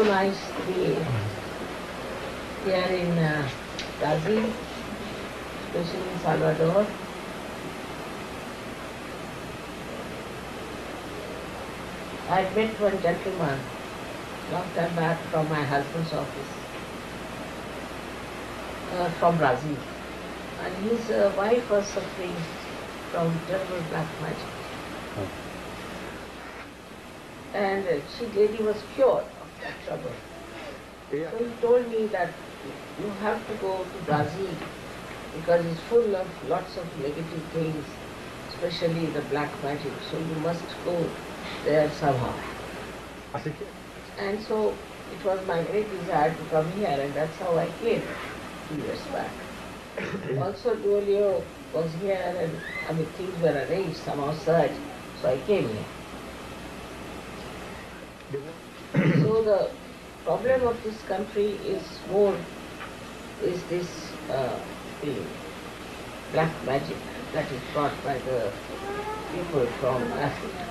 so nice to be here in Brazil, especially in Salvador. I met one gentleman long time back from my husband's office, from Brazil, and his wife was suffering from terrible black magic. And lady was cured of that trouble. So he told me that you have to go to Brazil because it's full of lots of negative things, especially the black magic. So you must go there somehow. And so it was my great desire to come here, and that's how I came 2 years back. Also Duolio was here, and things were arranged somehow such, so I came here. So the problem of this country is this the black magic that is brought by the people from Africa.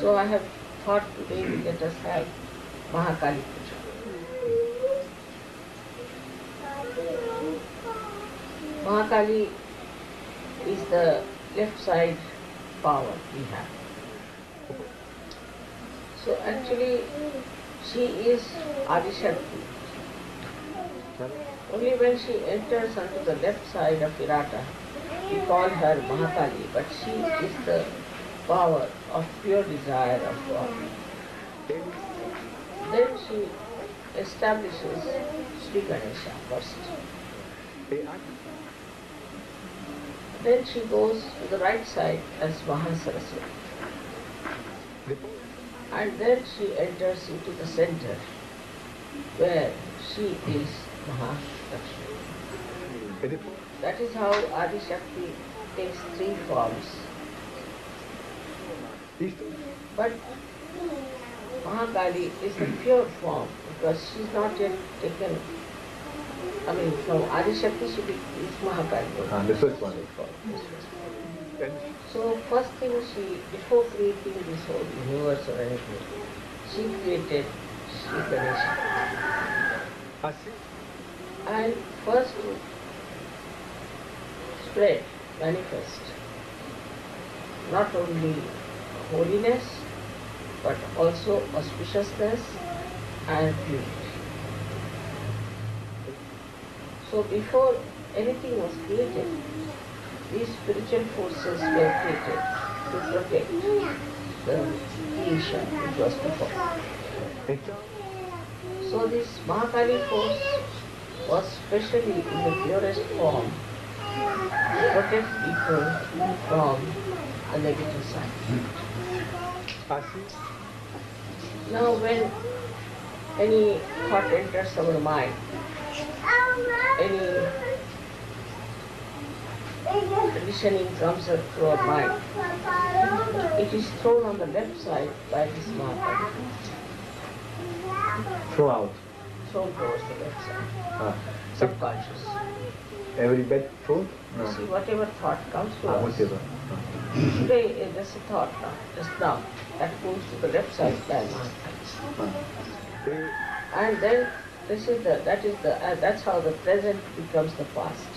So I have thought today let us have Mahakali puja. Mahakali is the left side power we have. So actually she is Adishakti. Only when she enters onto the left side of Virata, we call her Mahakali, but she is the power of pure desire of God. Then she establishes Sri Ganesha first. Then she goes to the right side as Mahasaraswati. And then she enters into the center where she is Mahalakshmi. That is how Adi Shakti takes 3 forms. But Mahakali is the pure form because she is not yet taken. From Adi Shakti she is Mahakali. The first one. So first thing before creating this whole universe or anything, she created Sri Ganesha. And first spread, manifest, not only holiness, but also auspiciousness and purity. So before anything was created, these spiritual forces were created to protect the creation which was before. So this Mahakali force was specially in the purest form to protect people from the negative side. Now when any thought enters our mind, any conditioning comes up to our mind, it is thrown on the left side by this Mahakali. Thrown Towards the left side. Subconscious. Every bad thought? No. See, whatever thought comes to us. Whatever. Today, there's a thought now, just now, that goes to the left side by Mahakali. And then that's how the present becomes the past.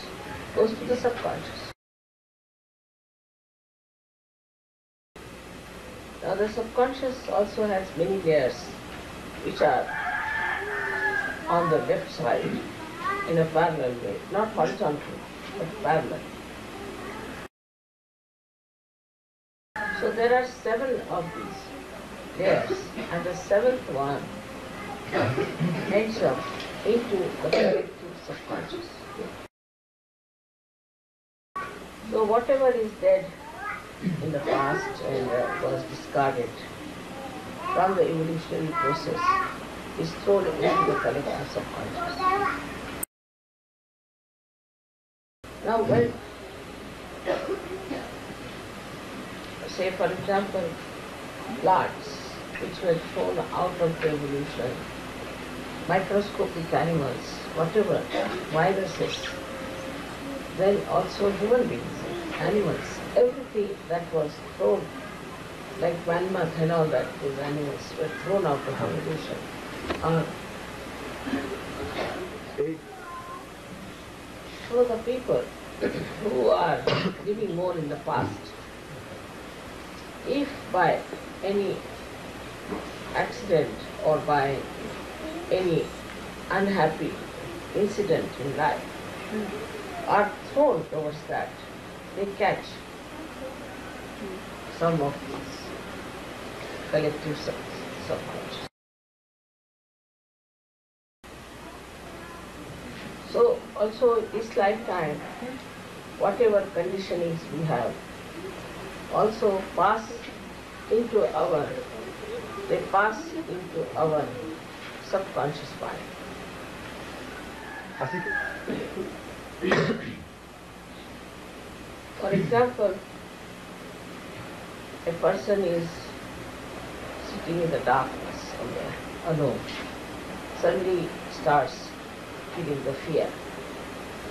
Goes to the subconscious. Now the subconscious also has many layers which are on the left side in a parallel way, not horizontal, but parallel. So there are 7 of these layers, and the 7th one ends up into the collective subconscious. So whatever is dead in the past and was discarded from the evolutionary process is thrown into the collective subconscious. Now when, say for example, plants which were thrown out of the evolution, microscopic animals, whatever, viruses, then also human beings, animals, everything that was thrown like Manmath and all that, those animals were thrown out of evolution. So the people who are living more in the past, if by any accident or by any unhappy incident in life are thrown towards that, they catch some of these collective subconscious. So also this lifetime, whatever conditionings we have, also pass into our subconscious mind. For example, a person is sitting in the darkness somewhere, alone, suddenly starts feeling the fear.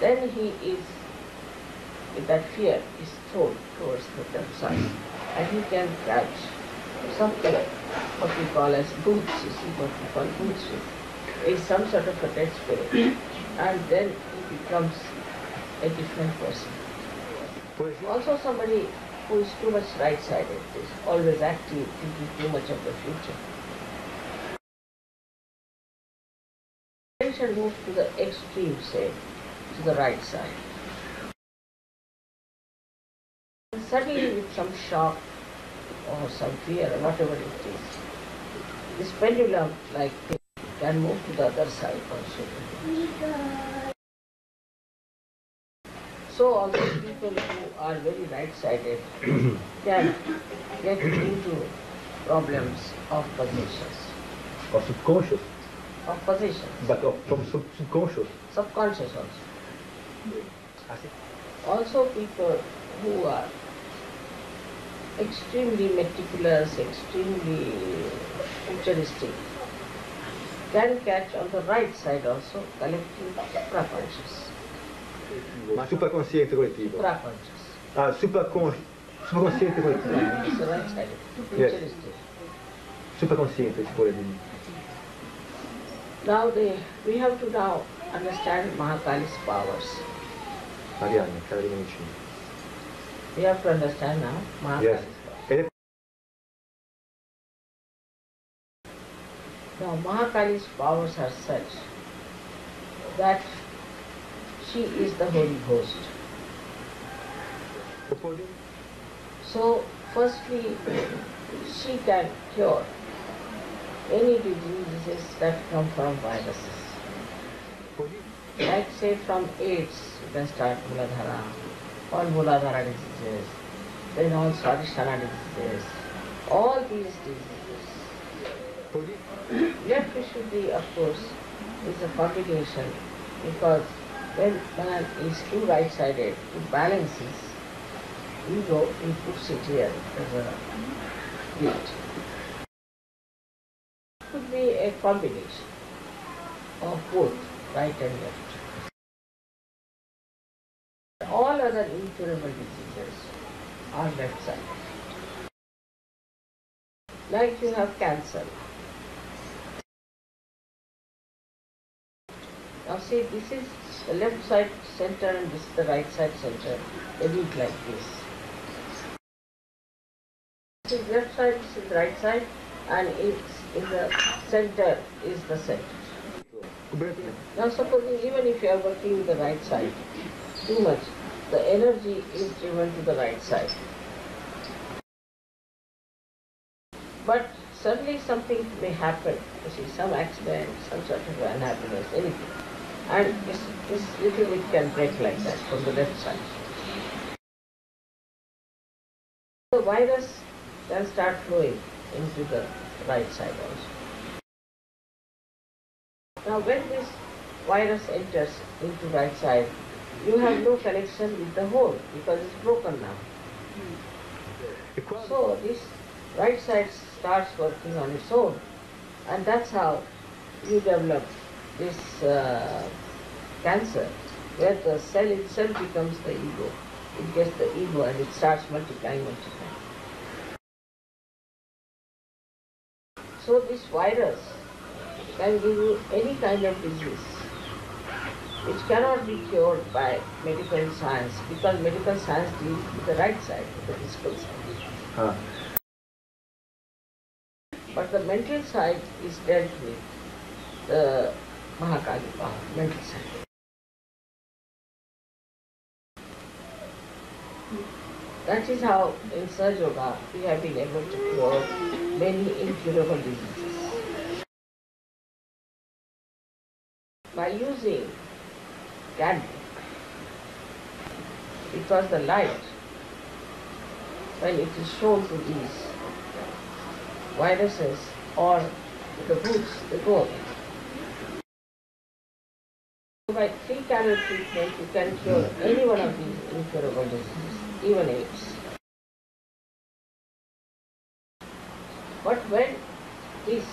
Then he is, with that fear, is thrown towards the left side, and he can catch something, what we call as boots, you see what we call boots, is some sort of a dead spirit, and then he becomes a different person. Also somebody who is too much right-sided, is always active, thinking too much of the future. Attention moves to the extreme, say, to the right side. And suddenly with some shock or some fear or whatever it is, this pendulum-like thing can move to the other side also. So also people who are very right-sided can get into problems of positions. Of subconscious? Of positions. But from subconscious? Subconscious also. Also people who are extremely meticulous, extremely futuristic, can catch on the right side also collective supraconscious. Supraconsciente collettivo. Supraconscious. Ah, supraconsciente collettivo. It's the right side, futuristic. Yes. Supraconsciente, si vuole dire. Now we have to now understand Mahakali's powers. Marianne, cara di medicina. We have to understand now Mahakali's Yes. powers. Now Mahakali's powers are such that she is the Holy Ghost. So firstly, she can cure any diseases that come from viruses. Like say from AIDS, you can start Muladhara, all Muladhara diseases, then all Swadhisthana diseases, all these diseases. Left Vishuddhi, of course, is a combination, because when man is too right-sided, it balances ego, he puts it here as a guilt. It could be a combination of both right and left. All other incurable diseases are left-sided. Like you have cancer. Now see, this is the left side center and this is the right side center. They meet like this. This is left side, this is right side, and it's in the center is the center. Now supposing even if you are working with the right side too much, the energy is driven to the right side. But suddenly something may happen, you see, some accident, some sort of unhappiness, anything. And this little bit can break like that from the left side. The virus can start flowing into the right side also. Now when this virus enters into right side, you have no connection with the whole because it's broken now. So this right side starts working on its own, and that's how you develop this cancer, where the cell itself becomes the ego. It gets the ego and it starts multiplying. So this virus can give you any kind of disease which cannot be cured by medical science, because medical science deals with the right side, with the physical side. But the mental side is dealt with the Mahakali power, mental side. That is how in Sahaj Yoga we have been able to cure many incurable diseases. By using candle, because the light, when it is shown to these viruses or the roots, they go away. By 3 candle treatment, you can cure any one of these incurable diseases, even AIDS. But when this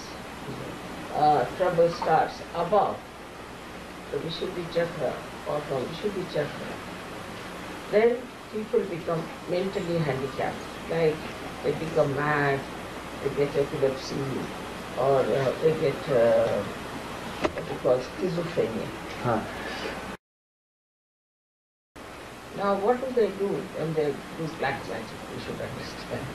trouble starts above the Vishuddhi chakra or from Vishuddhi chakra, then people become mentally handicapped, like they become mad, they get epilepsy, or they get what we call schizophrenia. Now what do they do when they do black magic? We should understand.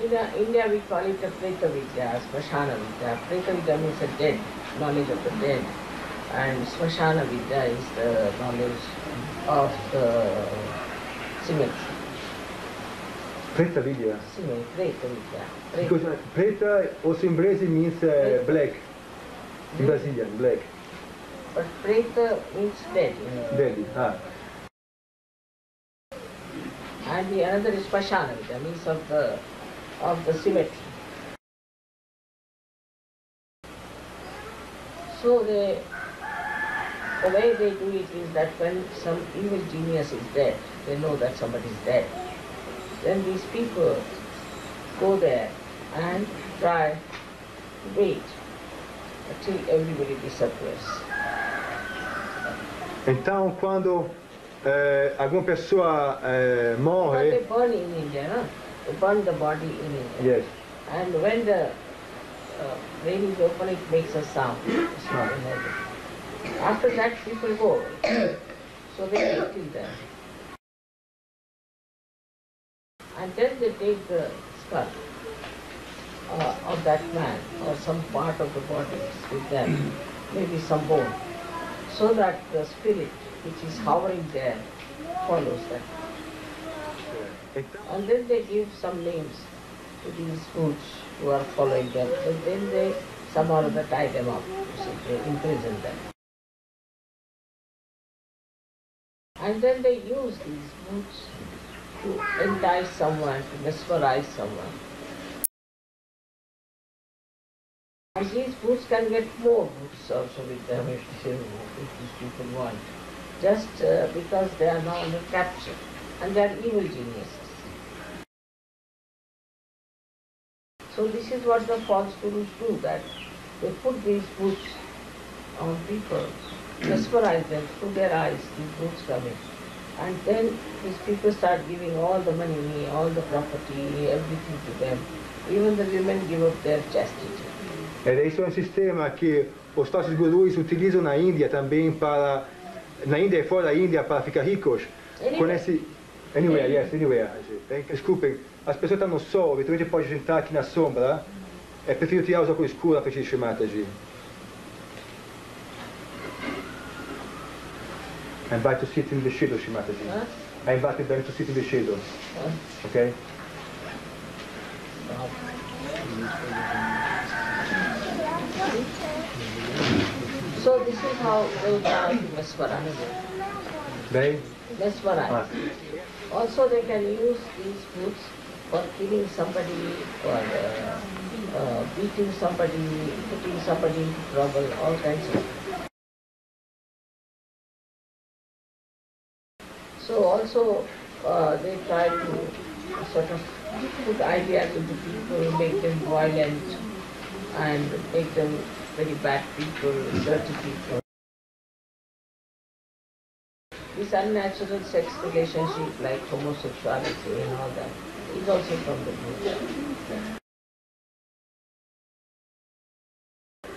In India we call it a Preta Vidya, Smashana Vidya. Preta Vidya means the dead, knowledge of the dead. And Smashana Vidya is the knowledge of the cemetery. Preta Vidya? Preta Vidya. Because Preta also in Brazil means black. In Brazilian, black. But Preta means dead. Dead, And the another is Smashana Vidya, means of the cemetery. So the way they do it is that when some evil genius is dead, they know that somebody is dead. Then these people go there and try to wait until everybody disappears. Então, quando alguma pessoa morre... They burn in India, no? They burn the body in India. Yes. And when the rain is open, it makes a sound. After that, people go away. So they wait till then. And then they take the skull of that man or some part of the body with them, maybe some bone, so that the spirit which is hovering there follows that. And then they give some names to these fools who are following them. And then they somehow or other tie them up, they imprison them. And then they use these boots to entice someone, to mesmerize someone. And these boots can get more boots also with them if these people want, just because they are now under capture, and they are evil geniuses. So this is what the false gurus do, that they put these boots on people, mesmerize them through their eyes, these boots come in. And then these people start giving all the money, all the property, everything to them. Even the women give up their chastity. Esse é um sistema que os falsos gurus utilizam na Índia também para... Na Índia e fora da Índia para ficar ricos. Anywhere, yes, anywhere. Desculpem, as pessoas estão no sol, eventualmente pode sentar aqui na sombra. É prefiro tirar os óculos escuros para assistir Mathaji. I invite to sit in the shadow, Mataji. Huh? I invited them to sit in the shadow. Okay? So this is how they try to mesmerize. They? Mesmerize. Also they can use these boots for killing somebody, or beating somebody, putting somebody into trouble, all kinds of things. So also they try to sort of put ideas into people, make them violent and make them very bad people, dirty people. This unnatural sex relationship like homosexuality and all that is also from the Buddha.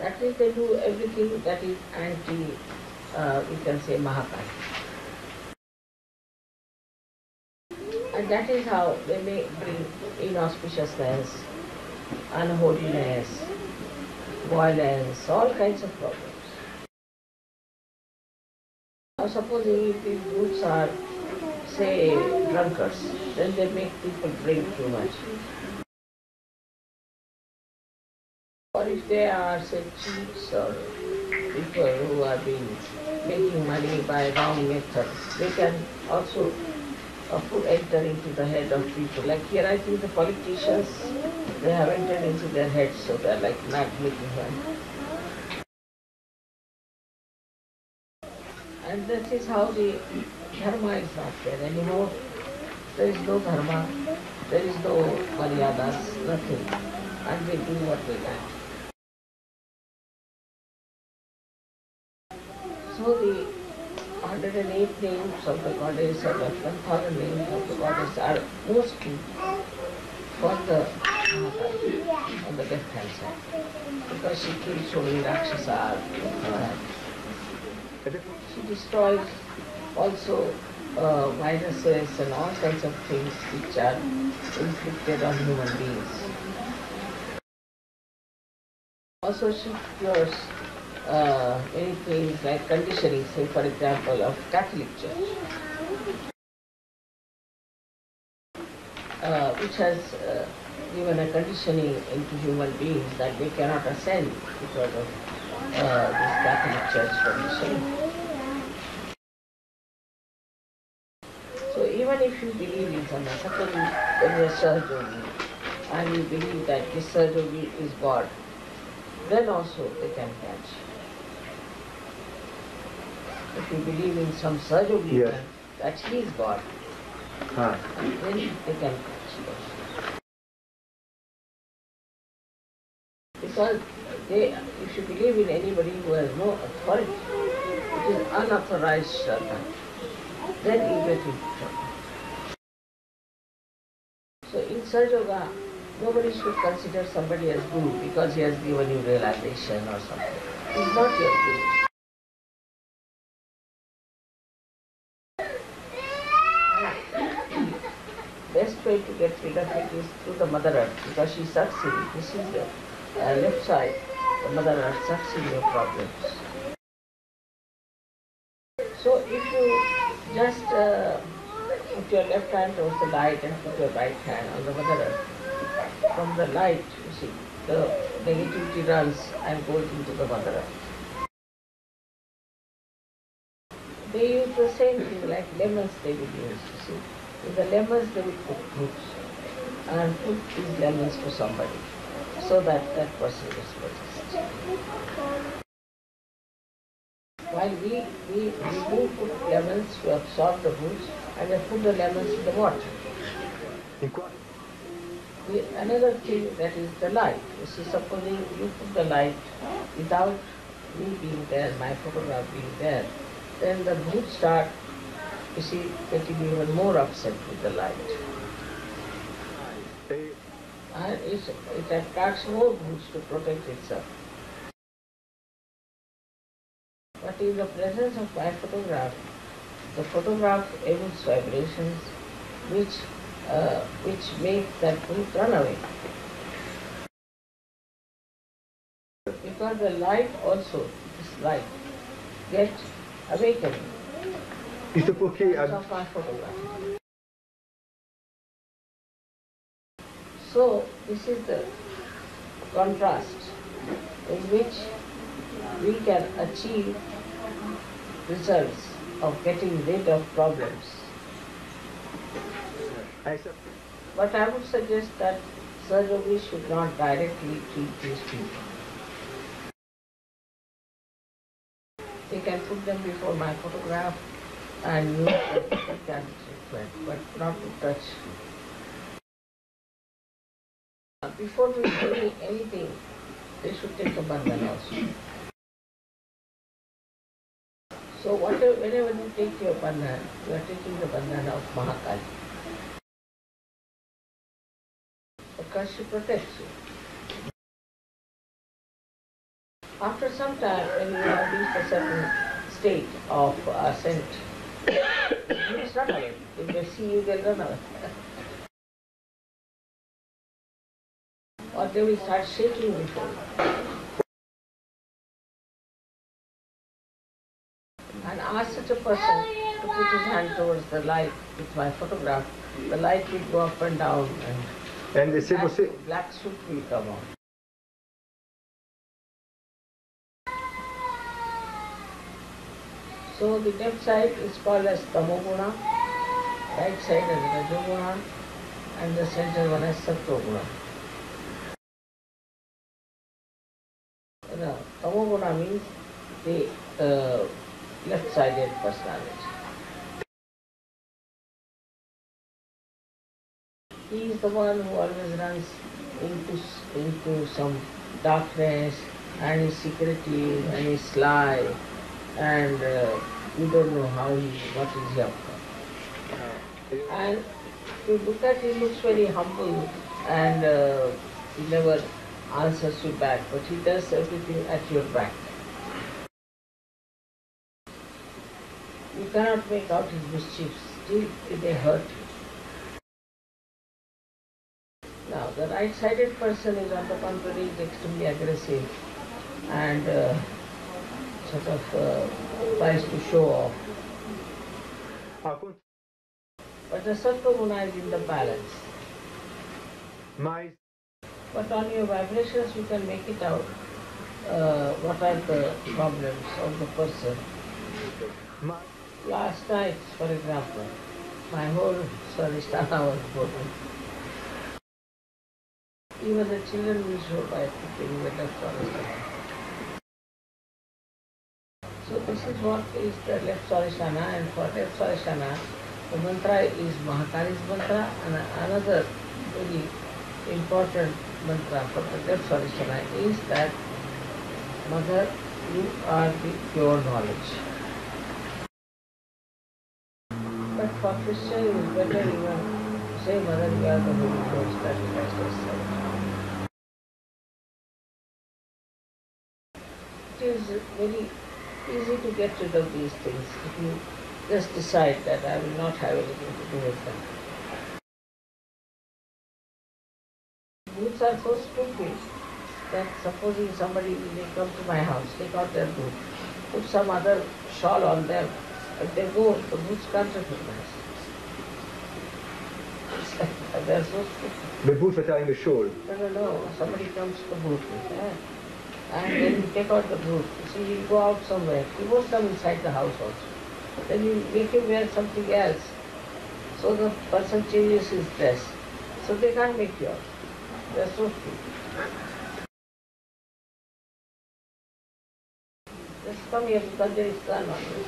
That is, they do everything that is anti, we can say, Mahakali. And that is how they may bring inauspiciousness, unholiness, violence, all kinds of problems. Now supposing if these groups are, say, drunkards, then they make people drink too much. Or if they are, say, cheats or people who are making money by wrong methods, they can also enter into the head of people. Like here I think the politicians, they have entered into their heads, so they are like not making money. And this is how the dharma is not there anymore. There is no dharma, there is no maryadas, nothing. And they do what they like. So the 108 names of the goddess or the 1,000 names of the goddess are mostly for the Mahakali on the left hand side. Because she kills so many Rakshasas. She destroys also viruses and all kinds of things which are inflicted on human beings. Also she cures many things like conditioning, say for example of Catholic Church, which has given a conditioning into human beings that they cannot ascend because of this Catholic Church conditioning. So even if you believe in something, suppose there is a Sahajyogi and you believe that this Sahajyogi is God, then also they can catch. If you believe in some Sahajyogi, yes, that he is God, and then they can catch. Because if you believe in anybody who has no authority, it is unauthorized Shraddha, then you get into trouble. So in Sahaja, nobody should consider somebody as guru because he has given you realization or something. He is not your guru. Best way to get rid of it is through the Mother Earth because she sucks in it. This is the left side. The Mother Earth sucks in your problems. So if you just put your left hand towards the light and put your right hand on the Mother Earth, from the light, you see, the negativity runs and goes into the Mother Earth. They use the same thing like lemons they will use, you see. In the lemons they will put fruits and put these lemons to somebody so that that person is possessed. While we do put lemons to absorb the fruits and then put the lemons in the water. Another thing that is the light. You see, supposing you put the light without me being there, my photograph being there, then the fruits start, you see, getting even more upset with the light. And it attracts more fruits to protect itself. But in the presence of my photograph, the photograph emits vibrations which make that fruit run away. Because the light also, this light, gets awakened. Isto porque of my photograph. So this is the contrast in which we can achieve results of getting rid of problems. But I would suggest that Sahaja should not directly treat these people. They can put them before my photograph and use the treatment, but not to touch. Before we do anything, they should take a bandhan also. So whenever you take your bandhan, you are taking the bandhan of Mahakali. Because she protects you. After some time, when you have reached a certain state of ascent, it's not away. If they see you, they'll run away. Or they will start shaking before you. And ask such a person to put his hand towards the light with my photograph. The light will go up and down and black soot will come out. So the left side is called as Tamoguna, right side as Rajoguna, and the center one as Sattoguna. Now, Tamoguna means the left-sided personality. He is the one who always runs into some darkness and is secretive and is sly and you don't know what is he up to. And if you look at him, he looks very humble and he never answers you back, but he does everything at your back. You cannot make out his mischiefs, still it may hurt you. Now, the right-sided person is on the contrary is extremely aggressive and sort of tries to show off. But the Sattva-guna is in the balance. But on your vibrations you can make it out what are the problems of the person. Last night, for example, my whole Swadhisthana was broken. Even the children will show by putting the left Swadhisthana. So this is what is the left Swadhisthana, and for left Swadhisthana, the mantra is Mahakali's mantra, and another very important mantra for the left Swadhisthana is that, Mother, you are the pure knowledge. But for Christian it is better even to say, Mother, you are the Holy Ghost, that Christ has said. It is very easy to get rid of these things if you just decide that I will not have anything to do with them. Booths are so stupid that supposing somebody will come to my house, take out their boot, put some other shawl on them, if they go, the boots can't recognize. They are so stupid. The boots are tying the shawl? No. Somebody comes to the booth with that. And then you take out the boot. See, he'll go out somewhere. He won't come inside the house also. Then you make him wear something else. So the person changes his dress. So they can't make you out. They are so stupid. Just come here because there is sun on you.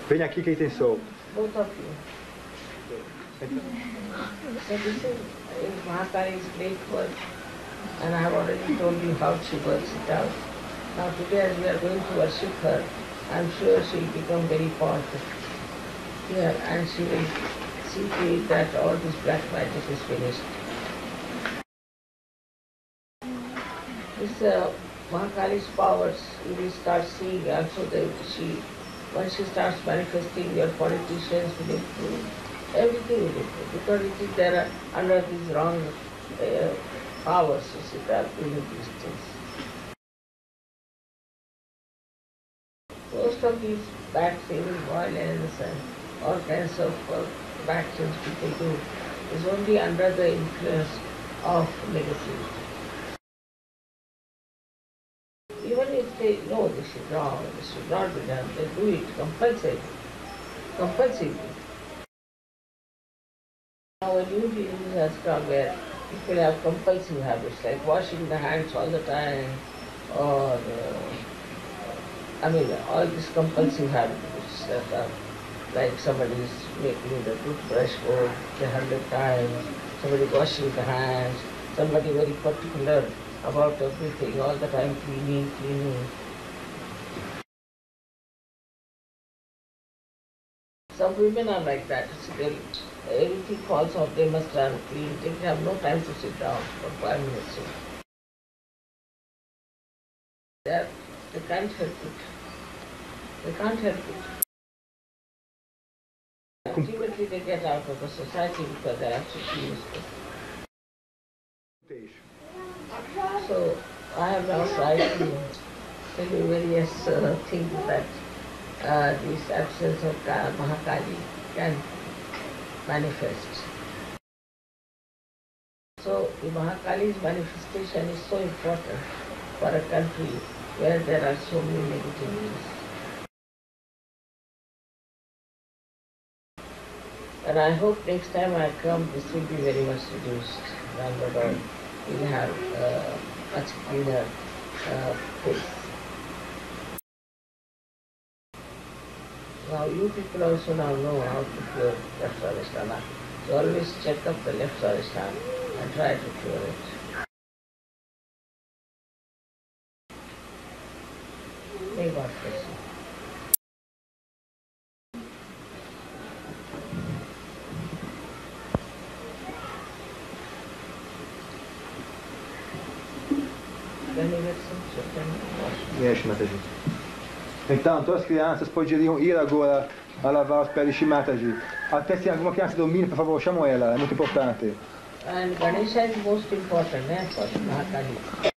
Venha aqui que tem sol. Both of you. So this is Mahakali's great work. And I have already told you how she works it out. Now today as we are going to worship her, I am sure she will become very powerful here and she will see to it that all this black magic is finished. This Mahakali's powers, you will start seeing also that once she starts manifesting, your politicians will improve, everything will improve, because it is there under these wrong powers, you see, they are doing these things. Most of these bad things, violence and all kinds of bad things people do is only under the influence of negativity. Even if they know this is wrong, this should not be done, they do it compulsively. Now a new disease has come where people have compulsive habits like washing the hands all the time or all these compulsive habits that are like somebody is making the toothbrush go 100 times, somebody washing the hands, somebody very particular about everything, all the time cleaning. Some women are like that. Everything falls off, they must run clean. They have no time to sit down for 5 minutes. They are they can't help it. They can't help it. Ultimately they get out of the society because they're actually useless. So I have now tried to tell you various things that this absence of Mahakali can manifest. So the Mahakali's manifestation is so important for a country where there are so many negativities. And I hope next time I come this will be very much reduced. Ramadan will have much cleaner face. Now you people also now know how to cure left stomach. So always check up the left stomach and try to cure it. May God bless you. Can you get some subtitri? Yes, Mathaji. Intanto as crianças poderiam ir agora a lavar os pés de Shri Mataji. Até se alguma criança domina, por favor, chama ela, é muito importante. And Ganesha is most important for Mahakali.